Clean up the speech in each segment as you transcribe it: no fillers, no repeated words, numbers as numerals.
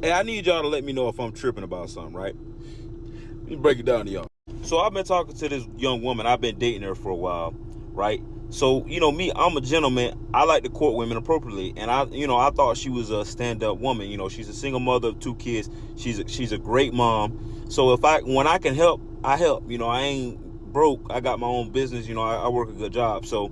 Hey, I need y'all to let me know if I'm tripping about something, right? Let me break it down to y'all. So I've been talking to this young woman. I've been dating her for a while, right? So, me, I'm a gentleman. I like to court women appropriately. And I thought she was a stand-up woman. She's a single mother of 2 kids. She's a great mom. So when I can help, I help. I ain't broke. I got my own business. I work a good job. So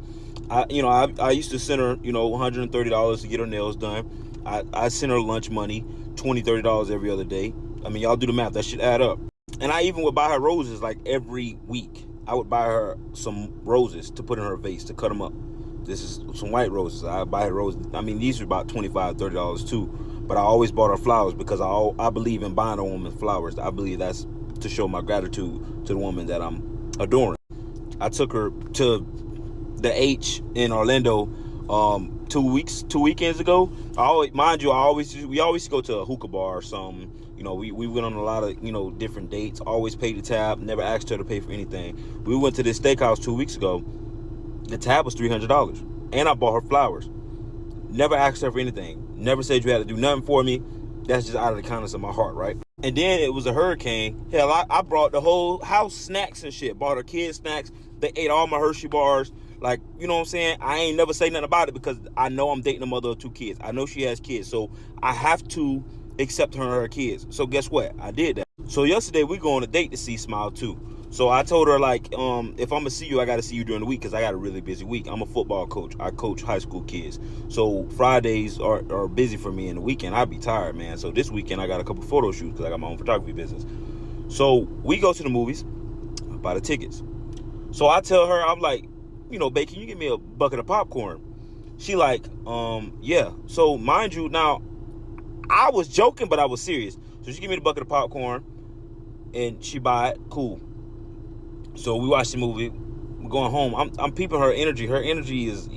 I used to send her, $130 to get her nails done. I send her lunch money, $20, $30 every other day. I mean, y'all do the math. That should add up. And I even would buy her roses like every week. I would buy her some roses to put in her vase to cut them up. This is some white roses. I buy her roses. I mean, these are about $25, $30 too. But I always bought her flowers because I believe in buying a woman flowers. I believe that's to show my gratitude to the woman that I'm adoring. I took her to the H in Orlando 2 weekends ago. We always go to a hookah bar or something. We went on a lot of different dates. Always paid the tab. Never asked her to pay for anything. We went to this steakhouse 2 weeks ago. The tab was $300, and I bought her flowers. Never asked her for anything. Never said you had to do nothing for me. That's just out of the kindness of my heart, right? And then it was a hurricane. Hell, I brought the whole house snacks and shit. Bought her kids snacks. They ate all my Hershey bars. Like, you know what I'm saying? I ain't never say nothing about it because I know I'm dating a mother of 2 kids. I know she has kids. So I have to accept her and her kids. So guess what? I did that. So yesterday we go on a date to see Smile too. So I told her, like, if I'm gonna see you, I gotta see you during the week because I got a really busy week. I'm a football coach. I coach high school kids. So Fridays are busy for me. In the weekend I'd be tired, man. So this weekend I got a couple photo shoots because I got my own photography business. So we go to the movies, I buy the tickets. So I tell her, I'm like, babe, can you give me a bucket of popcorn? She like, yeah. So mind you, now I was joking, but I was serious. So she give me the bucket of popcorn and she buy it. Cool. So we watch the movie. We're going home. I'm peeping her energy. Her energy is,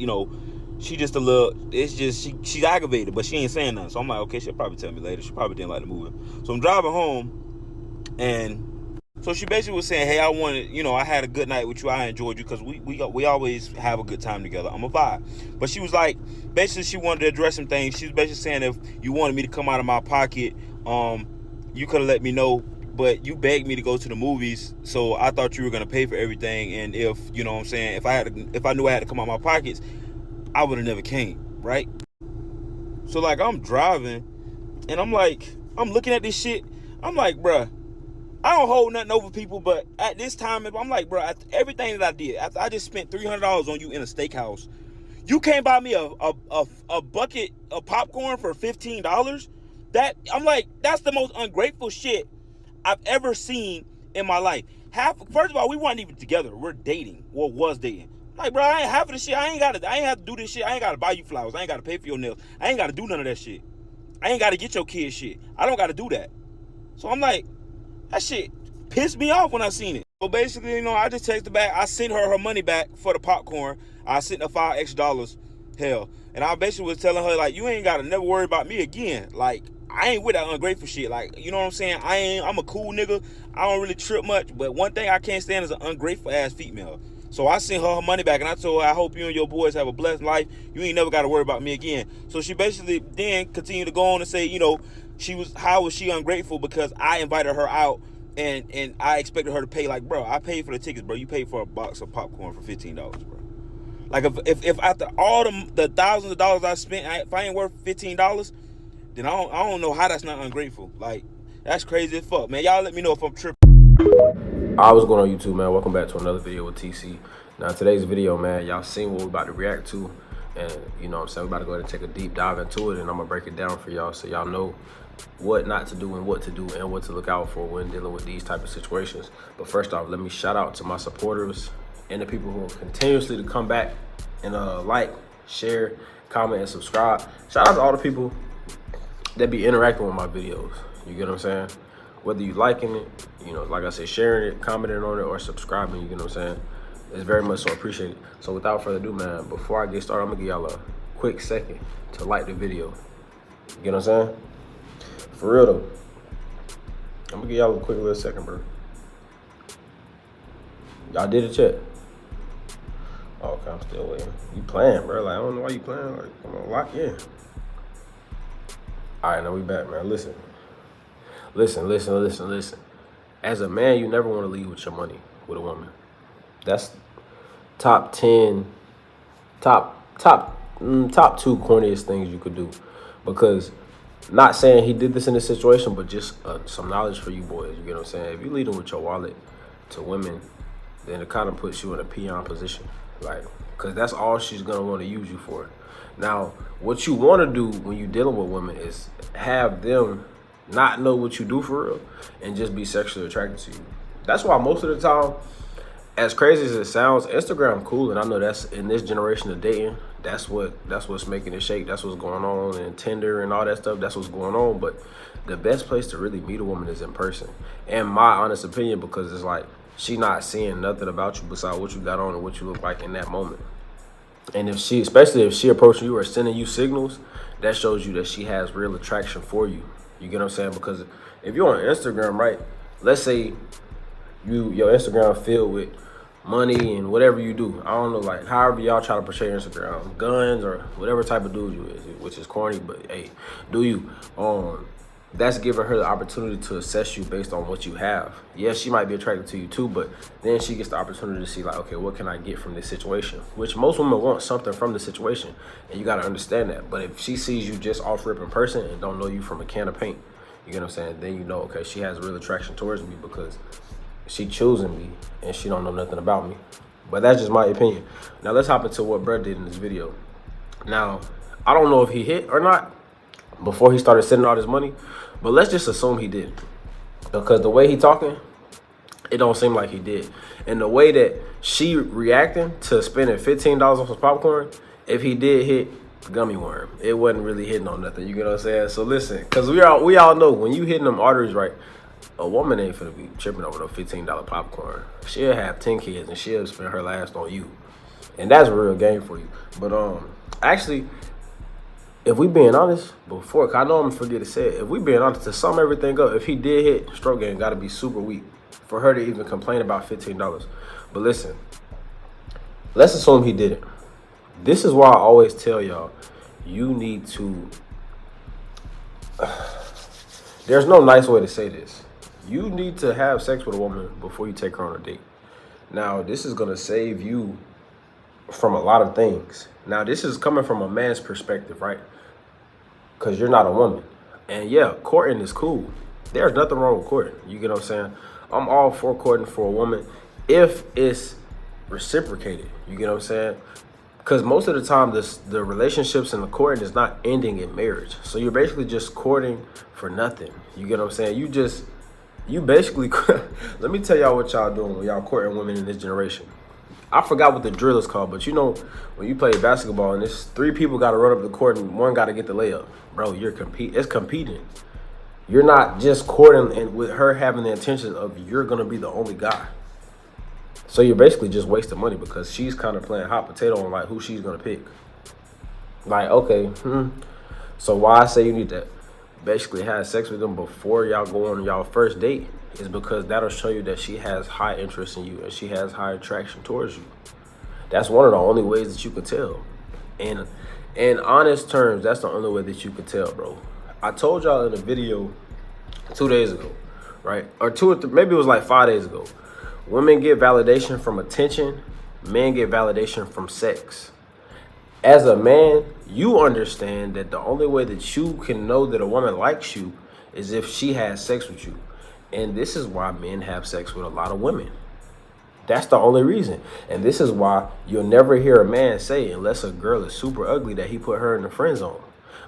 she just a little. It's just she's aggravated, but she ain't saying nothing. So I'm like, okay, she'll probably tell me later. She probably didn't like the movie. So I'm driving home, and so she basically was saying, hey, I wanted, I had a good night with you. I enjoyed you because we always have a good time together. I'm a vibe. But she was like, basically, she wanted to address some things. She was basically saying if you wanted me to come out of my pocket, you could have let me know. But you begged me to go to the movies, so I thought you were gonna pay for everything. And if you know what I'm saying, if I knew I had to come out of my pockets, I would have never came, right? So like I'm driving, and I'm looking at this shit. I'm like, bruh, I don't hold nothing over people, but at this time, I'm like, bruh, everything that I did, after I just spent $300 on you in a steakhouse, you can't buy me a bucket of popcorn for $15. That I'm like, that's the most ungrateful shit I've ever seen in my life. First of all, we weren't even together. We're dating. Well, was dating. Like, bro, I ain't half of this shit. I ain't have to do this shit. I ain't gotta buy you flowers. I ain't gotta pay for your nails. I ain't gotta do none of that shit. I ain't gotta get your kids shit. I don't gotta do that. So I'm like, that shit pissed me off when I seen it. So basically, I just texted back. I sent her money back for the popcorn. I sent her $5 extra. Hell. And I basically was telling her, like, you ain't gotta never worry about me again. Like, I ain't with that ungrateful shit. Like, you know what I'm saying? I'm a cool nigga. I don't really trip much. But one thing I can't stand is an ungrateful ass female. So I sent her money back and I told her, I hope you and your boys have a blessed life. You ain't never got to worry about me again. So she basically then continued to go on and say, how was she ungrateful because I invited her out and I expected her to pay. Like, bro, I paid for the tickets, bro. You paid for a box of popcorn for $15, bro. Like, if after all the thousands of dollars I spent, if I ain't worth $15, then I don't know how that's not ungrateful. Like, that's crazy as fuck, man. Y'all let me know if I'm tripping. I was going on YouTube, man. Welcome back to another video with TC. Now, today's video, man, y'all seen what we're about to react to. And, you know what I'm saying, we're about to go ahead and take a deep dive into it. And I'm going to break it down for y'all so y'all know what not to do and what to do and what to look out for when dealing with these type of situations. But first off, let me shout out to my supporters and the people who are continuously to come back and like, share, comment, and subscribe. Shout out to all the people that be interacting with my videos. You get what I'm saying? Whether you liking it, like I said, sharing it, commenting on it, or subscribing, you get what I'm saying? It's very much so appreciated. So without further ado, man, before I get started, I'm gonna give y'all a quick second to like the video. You get what I'm saying? For real though. I'm gonna give y'all a quick little second, bro. Y'all did it yet? Oh, okay, I'm still waiting. You playing, bro. Like, I don't know why you playing. Like, come on, lock in. All right, now we back, man. Listen. As a man, you never want to leave with your money with a woman. That's top 10, top two corniest things you could do. Because, not saying he did this in this situation, but just some knowledge for you boys. You get what I'm saying? If you lead them with your wallet to women, then it kind of puts you in a peon position. Like, because that's all she's going to want to use you for. Now, what you want to do when you're dealing with women is have them not know what you do for real and just be sexually attracted to you. That's why most of the time, as crazy as it sounds, Instagram cool, and I know that's in this generation of dating, that's what's making it shake. That's what's going on, and Tinder and all that stuff. That's what's going on. But the best place to really meet a woman is in person. And my honest opinion, because it's like she not seeing nothing about you besides what you got on and what you look like in that moment. And especially if she approaching you or sending you signals, that shows you that she has real attraction for you. You get what I'm saying? Because if you're on Instagram, right? Let's say your Instagram filled with money and whatever you do. I don't know, like however y'all try to portray Instagram, guns or whatever type of dude you is, which is corny, but hey, do you? That's giving her the opportunity to assess you based on what you have. Yes, she might be attracted to you too, but then she gets the opportunity to see like, okay, what can I get from this situation? Which most women want something from the situation, and you got to understand that. But if she sees you just off rip in person and don't know you from a can of paint, you get what I'm saying? Then you know, okay, she has real attraction towards me because she choosing me and she don't know nothing about me. But that's just my opinion. Now let's hop into what Brett did in this video. Now, I don't know if he hit or not before he started sending all this money, but let's just assume he did. Because the way he talking, it don't seem like he did. And the way that she reacting to spending $15 on some popcorn, if he did hit gummy worm, it wasn't really hitting on nothing. You get what I'm saying? So listen, because we all know when you hitting them arteries right, a woman ain't finna be tripping over no $15 popcorn. She'll have 10 kids and she'll spend her last on you. And that's a real game for you. But actually, if we being honest, before, cause I know I'm gonna forget to say it, if we being honest, to sum everything up, if he did hit, stroke game gotta be super weak for her to even complain about $15. But listen, let's assume he did it. This is why I always tell y'all, you need to, there's no nice way to say this. You need to have sex with a woman before you take her on a date. Now, this is gonna save you from a lot of things. Now, this is coming from a man's perspective, right? Because you're not a woman. And yeah, courting is cool. There's nothing wrong with courting. You get what I'm saying? I'm all for courting for a woman if it's reciprocated. You get what I'm saying? Because most of the time, the relationships and the courting is not ending in marriage. So you're basically just courting for nothing. You get what I'm saying? You basically, let me tell y'all what y'all doing when y'all courting women in this generation. I forgot what the drill is called, but you know, when you play basketball and there's 3 people got to run up the court and one got to get the layup. Bro, it's competing. You're not just courting and with her having the intention of you're going to be the only guy. So you're basically just wasting money because she's kind of playing hot potato on like who she's going to pick. Like, okay, so why I say you need to basically have sex with them before y'all go on y'all first date is because that'll show you that she has high interest in you and she has high attraction towards you. That's one of the only ways that you can tell. And in honest terms, that's the only way that you can tell, bro. I told y'all in a video 2 days ago, right? Or 2 or 3, maybe it was like 5 days ago. Women get validation from attention. Men get validation from sex. As a man, you understand that the only way that you can know that a woman likes you is if she has sex with you. And this is why men have sex with a lot of women. That's the only reason. And this is why you'll never hear a man say, unless a girl is super ugly, that he put her in the friend zone.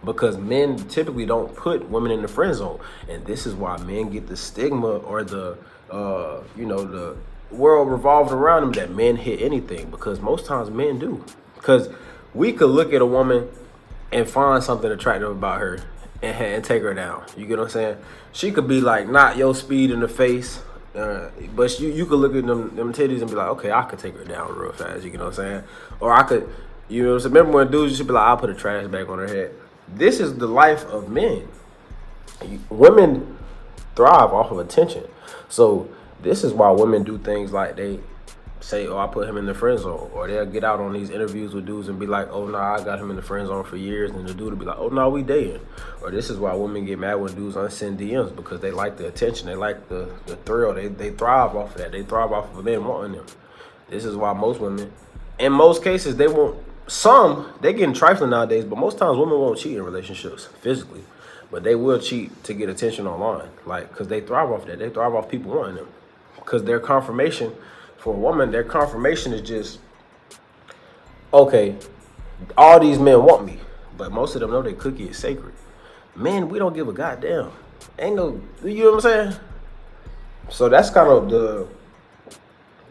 Because men typically don't put women in the friend zone. And this is why men get the stigma or the world revolving around them that men hit anything. Because most times men do. Because we could look at a woman and find something attractive about her and take her down. You get what I'm saying? She could be like not your speed in the face, but you could look at them titties and be like, okay, I could take her down real fast. You get what I'm saying? Or I could, you know what I'm saying? Remember when dudes used to be like, I'll put a trash bag on her head. This is the life of men. Women thrive off of attention. So this is why women do things like they say, oh, I put him in the friend zone. Or they'll get out on these interviews with dudes and be like, oh, no, I got him in the friend zone for years. And the dude will be like, oh, no, we dating. Or this is why women get mad when dudes unsend DMs, because they like the attention. They like the thrill. They thrive off of that. They thrive off of men wanting them. This is why most women, in most cases, they won't. Some, they getting trifling nowadays, but most times women won't cheat in relationships physically. But they will cheat to get attention online, like, because they thrive off that. They thrive off people wanting them. Because their confirmation, for a woman, their confirmation is just, okay, all these men want me. But most of them know their cookie is sacred. Men, we don't give a goddamn. Ain't no, you know what I'm saying? So that's kind of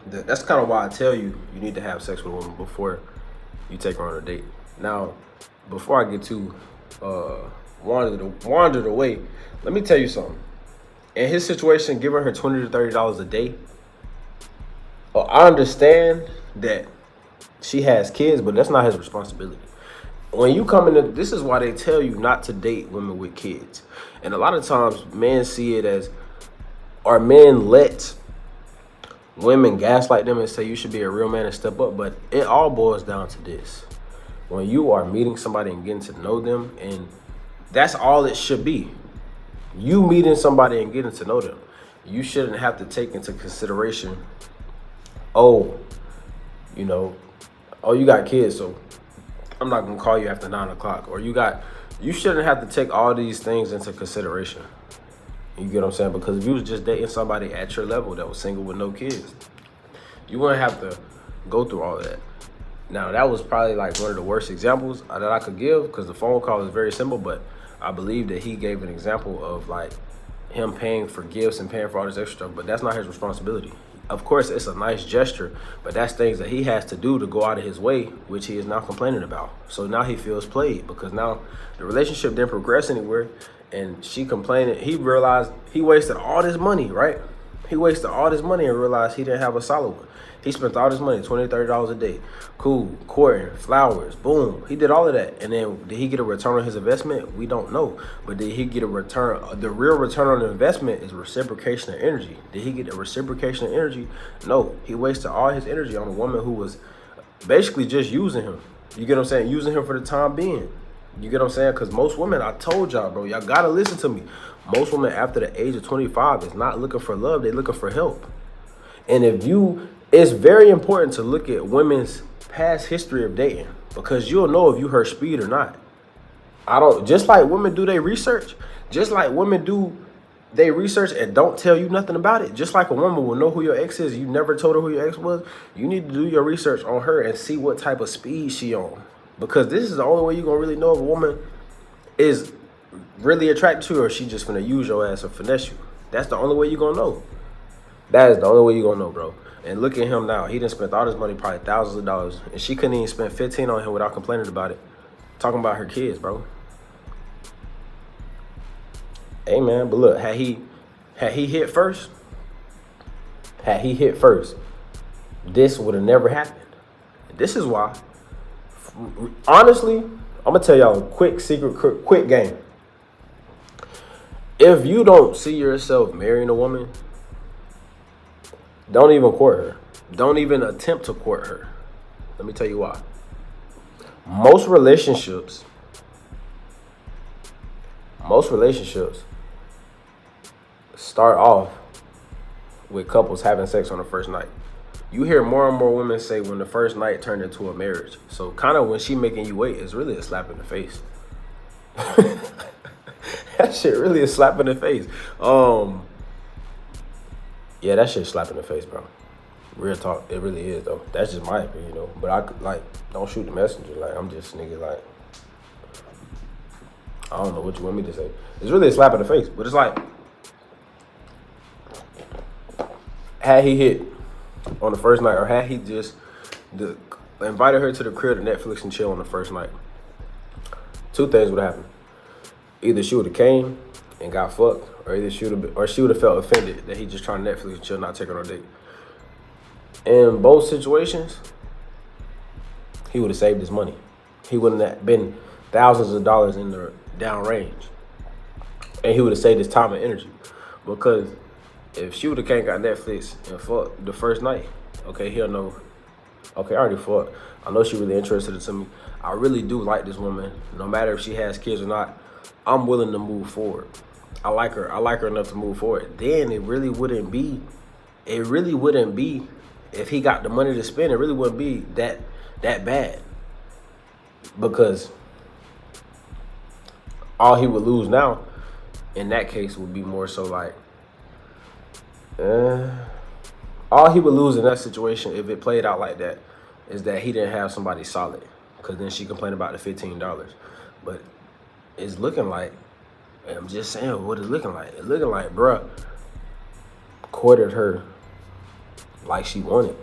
that's kind of why I tell you, you need to have sex with a woman before you take her on a date. Now, before I get too wandered away, let me tell you something. In his situation, giving her $20 to $30 a day, I understand that she has kids, but that's not his responsibility. When you come in, this is why they tell you not to date women with kids. And a lot of times men see it as, or men let women gaslight them and say you should be a real man and step up. But it all boils down to this. When you are meeting somebody and getting to know them, and that's all it should be. You meeting somebody and getting to know them. You shouldn't have to take into consideration, oh, you know, oh, you got kids, so I'm not gonna call you after 9 o'clock. Or you shouldn't have to take all these things into consideration. You get what I'm saying? Because if you was just dating somebody at your level that was single with no kids, you wouldn't have to go through all of that. Now, that was probably like one of the worst examples that I could give, because the phone call is very simple, but I believe that he gave an example of like him paying for gifts and paying for all this extra stuff, but that's not his responsibility. Of course, it's a nice gesture, but that's things that he has to do to go out of his way, which he is now complaining about. So now he feels played, because now the relationship didn't progress anywhere, and she complaining. He realized he wasted all this money, right? He wasted all this money and realized he didn't have a solid one. He spent all this money, $20, $30 a day. Cool, courting, flowers, boom. He did all of that. And then did he get a return on his investment? We don't know. But did he get a return? The real return on the investment is reciprocation of energy. Did he get a reciprocation of energy? No. He wasted all his energy on a woman who was basically just using him. You get what I'm saying? Using him for the time being. You get what I'm saying? Because most women, I told y'all, bro, y'all got to listen to me. Most women after the age of 25 is not looking for love. They're looking for help. And it's very important to look at women's past history of dating, because you'll know if you her speed or not. Just like women do their research, just like women do they research and don't tell you nothing about it. Just like a woman will know who your ex is, you never told her who your ex was. You need to do your research on her and see what type of speed she on. Because this is the only way you're going to really know if a woman is really attracted to you, or she just finna use your ass or finesse you. That's the only way you're going to know. That is the only way you're going to know, bro. And look at him now. He done spent all this money, probably thousands of dollars. And she couldn't even spend 15 on him without complaining about it. Talking about her kids, bro. Hey, man, but look, had he hit first, this would have never happened. This is why, honestly, I'm going to tell y'all a quick secret, quick game. If you don't see yourself marrying a woman, don't even court her. Don't even attempt to court her. Let me tell you why. Most relationships start off with couples having sex on the first night. You hear more and more women say when the first night turned into a marriage. So kind of when she making you wait, it's really a slap in the face. That shit really a slap in the face. Yeah, that shit slap in the face, bro. Real talk, it really is though. That's just my opinion, you know. But I don't shoot the messenger. Like, I'm just nigga, like, I don't know what you want me to say. It's really a slap in the face, but it's like, had he hit on the first night, or had he just invited her to the crib to Netflix and chill on the first night, two things would happen. Either she would have came and got fucked, or either she would have felt offended that he just trying to Netflix and chill, not take her on a date. In both situations, he would have saved his money. He wouldn't have been thousands of dollars in the down range. And he would have saved his time and energy. Because if she would have came got Netflix and fucked the first night, Okay, he'll know. Okay, I already fought. I know she really interested into me. I really do like this woman. No matter if she has kids or not, I'm willing to move forward. I like her. I like her enough to move forward. Then it really wouldn't be. It really wouldn't be if he got the money to spend. It really wouldn't be that bad because all he would lose now, in that case, would be more so like. Uh, all he would lose in that situation, if it played out like that, is that he didn't have somebody solid. Because then she complained about the $15. But it's looking like, I'm just saying what it's looking like. It's looking like, bruh courted her like she wanted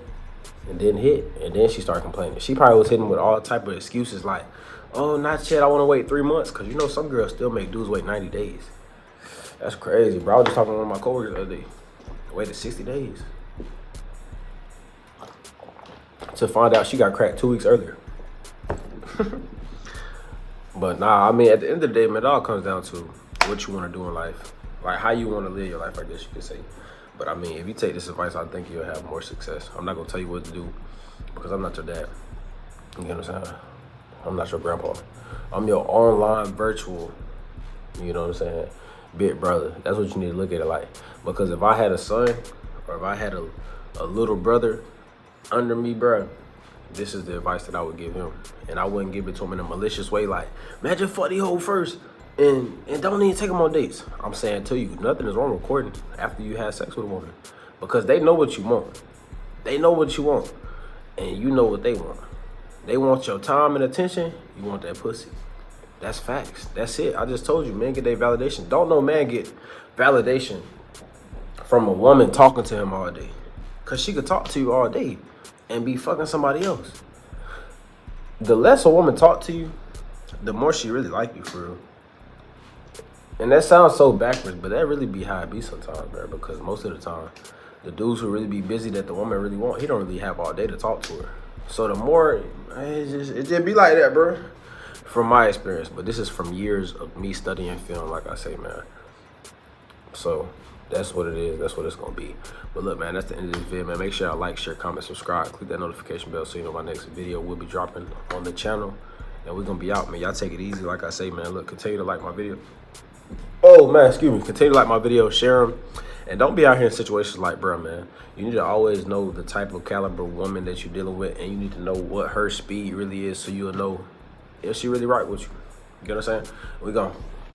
and didn't hit. And then she started complaining. She probably was hitting with all type of excuses like, oh, not yet, I want to wait 3 months. Because you know some girls still make dudes wait 90 days. That's crazy, bro. I was just talking to one of my coworkers the other day. Waited 60 days. To find out she got cracked 2 weeks earlier. But nah, I mean, at the end of the day, man, it all comes down to what you want to do in life. Like, how you want to live your life, I guess you could say. But, I mean, if you take this advice, I think you'll have more success. I'm not going to tell you what to do because I'm not your dad. You know what I'm saying? I'm not your grandpa. I'm your online virtual, you know what I'm saying, big brother. That's what you need to look at it like. Because if I had a son or if I had a little brother under me, bro, this is the advice that I would give him. And I wouldn't give it to him in a malicious way like, man, just fuck the hoe first and don't even take them on dates. I'm saying to you, nothing is wrong with courting after you have sex with a woman. Because they know what you want. They know what you want. And you know what they want. They want your time and attention. You want that pussy. That's facts. That's it. I just told you, men get their validation. Don't no man get validation from a woman talking to him all day. Because she could talk to you all day and be fucking somebody else. The less a woman talk to you, the more she really like you for real. And that sounds so backwards, but that really be how it be sometimes, bro. Because most of the time, the dudes who really be busy that the woman really want, he don't really have all day to talk to her. So the more, it just be like that, bro. From my experience, but this is from years of me studying film, like I say, man. So that's what it is. That's what it's gonna be. But look, man, that's the end of this video, man. Make sure y'all like, share, comment, subscribe, click that notification bell so you know my next video will be dropping on the channel. And we're gonna be out, man. Y'all take it easy, like I say, man. Look, continue to like my video. Oh man, excuse me. Continue to like my video, share them, and don't be out here in situations like, bro, man. You need to always know the type of caliber woman that you're dealing with, and you need to know what her speed really is, so you'll know if she really right with you. You get what I'm saying? We gone.